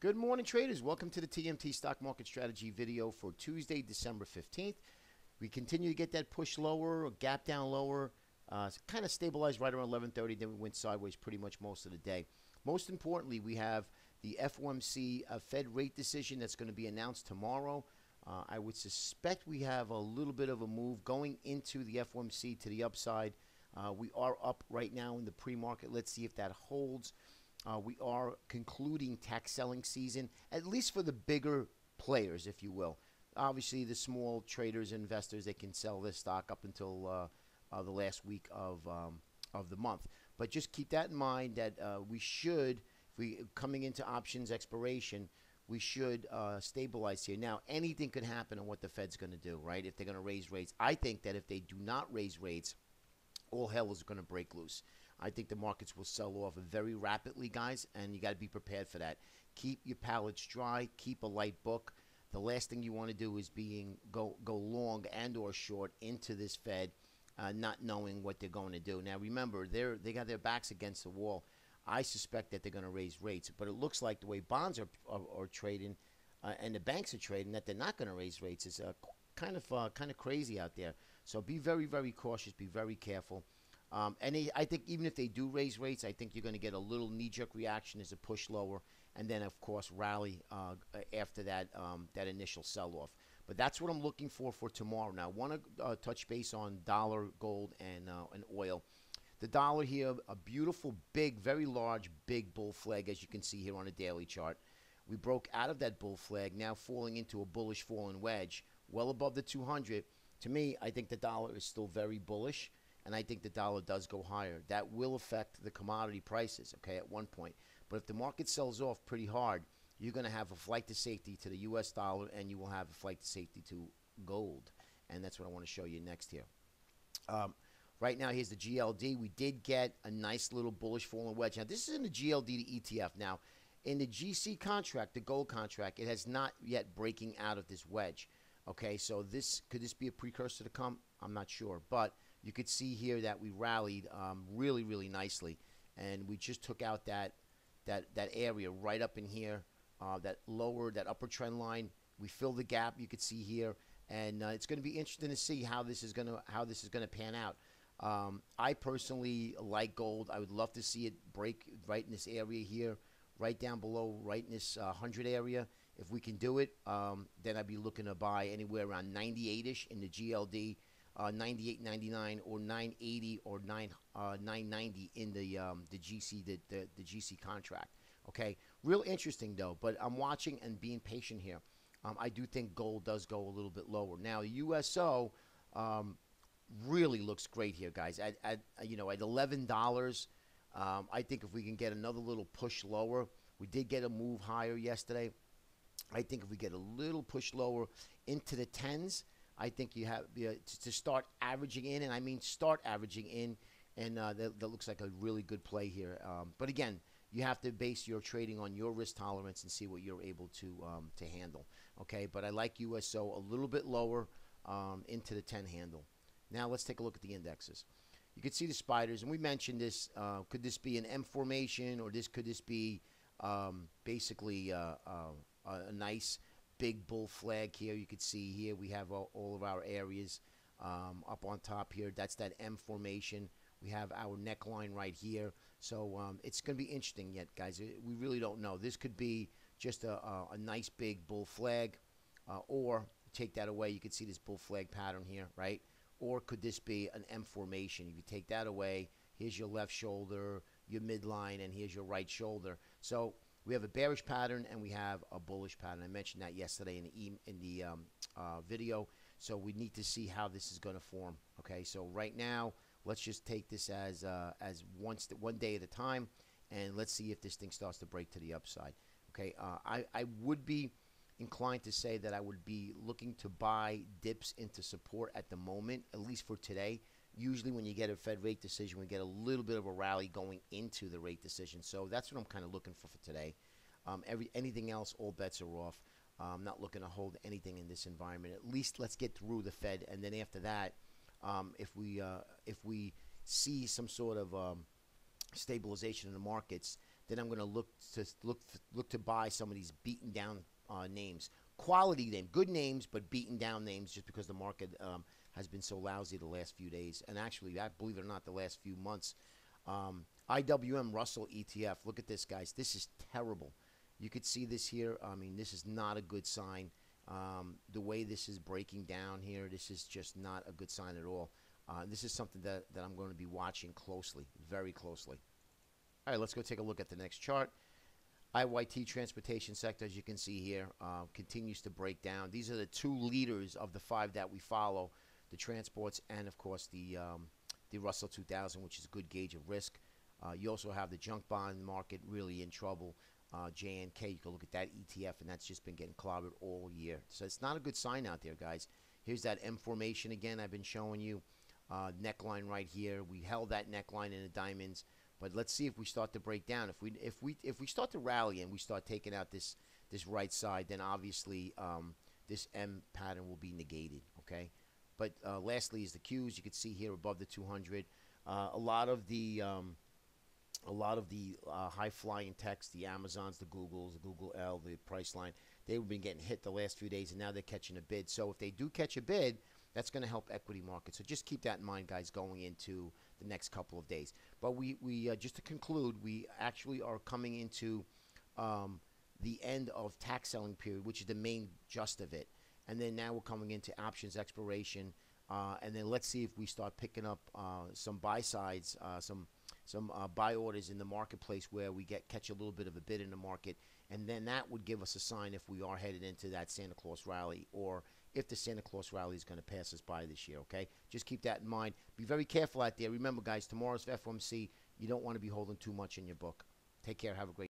Good morning, traders. Welcome to the TMT Stock Market Strategy video for Tuesday, December 15th. We continue to get that push lower, or gap down lower, kind of stabilized right around 11:30. Then we went sideways pretty much most of the day. Most importantly, we have the FOMC Fed rate decision that's going to be announced tomorrow. I would suspect we have a little bit of a move going into the FOMC to the upside. We are up right now in the pre-market. Let's see if that holds. We are concluding tax selling season, at least for the bigger players, if you will. Obviously, the small traders, investors, they can sell this stock up until the last week of the month. But just keep that in mind that we should, if we coming into options expiration, we should stabilize here. Now, anything could happen on what the Fed's going to do, right? If they're going to raise rates. I think that if they do not raise rates, all hell is going to break loose. I think the markets will sell off very rapidly, guys, and you got to be prepared for that. Keep your palates dry. Keep a light book. The last thing you want to do is go long and or short into this Fed, not knowing what they're going to do. Now, remember, they got their backs against the wall. I suspect that they're going to raise rates, but it looks like the way bonds are trading and the banks are trading, that they're not going to raise rates. It's kind of crazy out there. So be very, very cautious. Be very careful. I think even if they do raise rates, I think you're going to get a little knee-jerk reaction as a push lower, and then, of course, rally after that initial sell-off. But that's what I'm looking for tomorrow. Now, I want to touch base on dollar, gold, and oil. The dollar here, a beautiful, big, very large, big bull flag, as you can see here on a daily chart. We broke out of that bull flag, now falling into a bullish falling wedge, well above the 200. To me, I think the dollar is still very bullish, and I think the dollar does go higher. That will affect the commodity prices, okay, at one point. But if the market sells off pretty hard, you're going to have a flight to safety to the U.S. dollar, and you will have a flight to safety to gold. And that's what I want to show you next here. Right now, here's the GLD. We did get a nice little bullish falling wedge. Now, this is in the GLD to ETF. Now, in the GC contract, the gold contract, it has not yet breaking out of this wedge. Okay, so could this be a precursor to come? I'm not sure, but you could see here that we rallied really, really nicely, and we just took out that area right up in here, that upper trend line. We filled the gap. You could see here, and it's going to be interesting to see how this is going to pan out. I personally like gold. I would love to see it break right in this area here, right down below, right in this 100 area. If we can do it, then I'd be looking to buy anywhere around 98-ish in the GLD, 98, 99, or 980 or 990 in the GC, the GC contract. Okay, real interesting though. But I'm watching and being patient here. I do think gold does go a little bit lower. Now USO really looks great here, guys. At $11, I think if we can get another little push lower, we did get a move higher yesterday. I think if we get a little push lower into the 10s, I think you have to start averaging in, and I mean start averaging in, and that looks like a really good play here. But again, you have to base your trading on your risk tolerance and see what you're able to handle. Okay, but I like USO a little bit lower into the 10 handle. Now let's take a look at the indexes. You can see the spiders, and we mentioned this. Could this be an M formation, or could this be basically a nice big bull flag here? You could see here we have all of our areas up on top here. That's that M formation. We have our neckline right here. So it's going to be interesting yet, guys. We really don't know. This could be just a nice big bull flag, or take that away. You could see this bull flag pattern here, right? Or could this be an M formation? If you take that away, here's your left shoulder, your midline, and here's your right shoulder. So we have a bearish pattern and we have a bullish pattern. I mentioned that yesterday in the video. So we need to see how this is going to form. Okay, so right now, let's just take this as one day at a time, and let's see if this thing starts to break to the upside. Okay, I would be inclined to say that I would be looking to buy dips into support at the moment, at least for today. Usually when you get a Fed rate decision, we get a little bit of a rally going into the rate decision. So that's what I'm kind of looking for today. Anything else, all bets are off. I'm not looking to hold anything in this environment. At least let's get through the Fed, and then after that, if we see some sort of stabilization in the markets, then I'm going to look to buy some of these beaten down names, quality name, good names, but beaten down names, just because the market has been so lousy the last few days, and actually, that, believe it or not, the last few months. IWM Russell ETF. Look at this, guys. This is terrible. You could see this here. I mean, this is not a good sign. The way this is breaking down here, this is just not a good sign at all. This is something that I'm going to be watching closely, very closely. All right, let's go take a look at the next chart. IYT transportation sector, as you can see here, continues to break down. These are the two leaders of the 5 that we follow, the transports and, of course, the Russell 2000, which is a good gauge of risk. You also have the junk bond market really in trouble. JNK, you can look at that ETF, and that's just been getting clobbered all year. So it's not a good sign out there, guys. Here's that M formation again I've been showing you. Neckline right here. We held that neckline in the diamonds, but let's see if we start to break down. If we start to rally and we start taking out this right side, then obviously this M pattern will be negated. Okay. But lastly is the Qs. You can see here above the 200. A lot of the high-flying techs, the Amazons, the Googles, the Google L, the Priceline, they've been getting hit the last few days, and now they're catching a bid. So if they do catch a bid, that's going to help equity markets. So just keep that in mind, guys, going into the next couple of days. But we just to conclude, we actually are coming into the end of tax selling period, which is the main gist of it. And then now we're coming into options expiration. And then let's see if we start picking up some buy sides, some buy orders in the marketplace where we catch a little bit of a bid in the market, and then that would give us a sign if we are headed into that Santa Claus rally, or if the Santa Claus rally is going to pass us by this year. Okay, just keep that in mind. Be very careful out there. Remember, guys, tomorrow's FOMC. You don't want to be holding too much in your book. Take care. Have a great